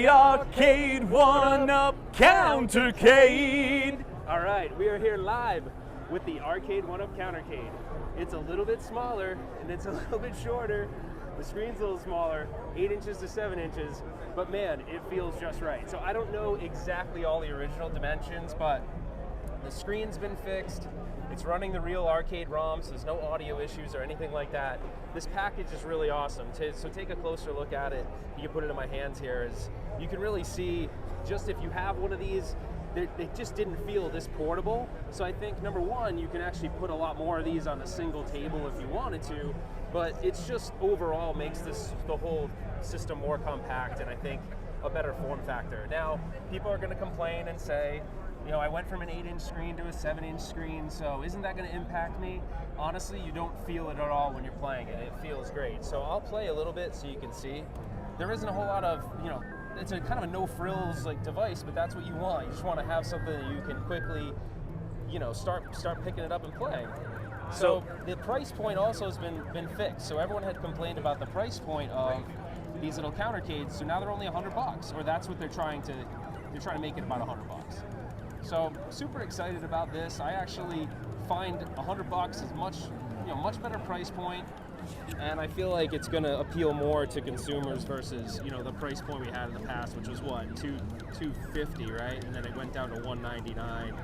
the Arcade1up Countercade. All right, we are here live with the Arcade1up Countercade. It's a little bit smaller and it's a little bit shorter. The screen's a little smaller, 8 inches to 7 inches, but man, it feels just right. So I don't know exactly all the original dimensions, but the screen's been fixed. It's running the real arcade ROMs. There's no audio issues or anything like that. This package is really awesome. So take a closer look at it. You can put it in my hands here. You can really see, just if you have one of these, they just didn't feel this portable. So I think, number one, you can actually put a lot more of these on a single table if you wanted to, but it's just overall makes the whole system more compact and I think a better form factor. Now, people are gonna complain and say, you know, I went from an 8-inch screen to a 7-inch screen, so isn't that going to impact me? Honestly, you don't feel it at all when you're playing it. It feels great. So I'll play a little bit so you can see. There isn't a whole lot of, you know, it's a kind of a no-frills like device, but that's what you want. You just want to have something that you can quickly, you know, start picking it up and playing. So the price point also has been fixed. So everyone had complained about the price point of these little countercades, so now they're only $100, or that's what they're trying to make it about $100. So super excited about this. I actually find $100 is much better price point, and I feel like it's going to appeal more to consumers versus, you know, the price point we had in the past, which was what, $250, right? And then it went down to $199.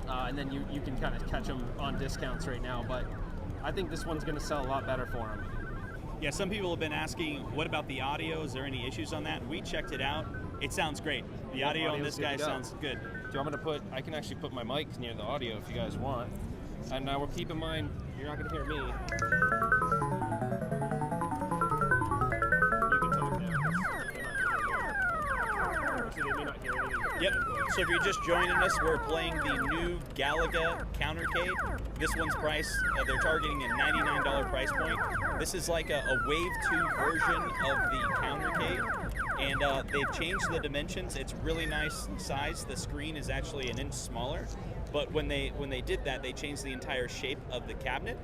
And then you can kind of catch them on discounts right now, but I think this one's going to sell a lot better for them. Yeah, some people have been asking, what about the audio? Is there any issues on that? We checked it out. It sounds great. The audio on this guy sounds good. Do you want me to I can actually put my mic near the audio if you guys want. And now keep in mind, you're not going to hear me. You can talk now. Actually, they may not hear anything. Yep. So if you're just joining us, we're playing the new Galaga Countercade. This one's price, they're targeting a $99 price point. This is like a Wave 2 version of the Countercade. And they've changed the dimensions. It's really nice size. The screen is actually 1 inch smaller. But when they did that, they changed the entire shape of the cabinet.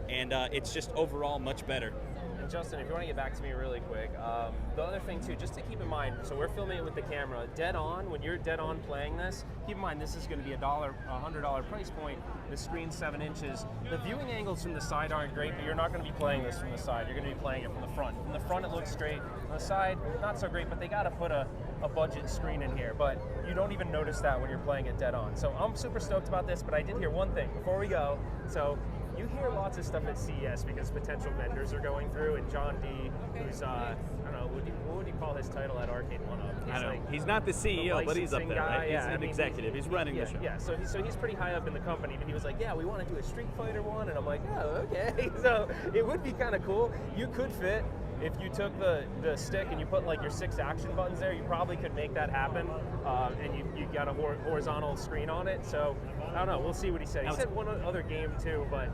And it's just overall much better. And Justin, if you want to get back to me really quick, the other thing too, just to keep in mind, so we're filming it with the camera dead on. When you're dead on playing this, keep in mind this is going to be a $100 price point. The screen's 7 inches. The viewing angles from the side aren't great, but you're not going to be playing this from the side. You're going to be playing it from the front. From the front, it looks straight. On the side, not so great, but they got to put a budget screen in here. But you don't even notice that when you're playing it dead on. So I'm super stoked about this, but I did hear one thing before we go. So you hear lots of stuff at CES because potential vendors are going through, and John D, who's, I don't know, what would you call his title at Arcade1up? I don't know. He's not the CEO, but he's up there, right? He's an executive. He's running the show. Yeah, so he's pretty high up in the company, but he was like, yeah, we want to do a Street Fighter one, and I'm like, oh, okay. So it would be kind of cool. You could fit, if you took the stick and you put like your 6 action buttons there, you probably could make that happen, and you got a horizontal screen on it. So I don't know, we'll see what he said. He said one other game too, but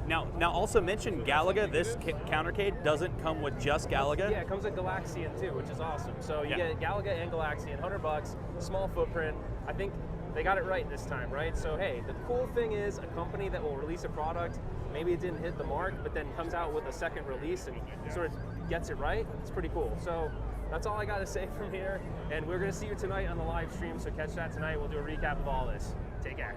Now also mention Galaga. This Countercade doesn't come with just Galaga. Yeah, it comes with Galaxian too, which is awesome. So you get Galaga and Galaxian, $100, small footprint. I think they got it right this time, right? So hey, the cool thing is a company that will release a product, maybe it didn't hit the mark, but then comes out with a second release and sort of gets it right. It's pretty cool. So that's all I got to say from here. And we're going to see you tonight on the live stream, so catch that tonight. We'll do a recap of all this. Take care.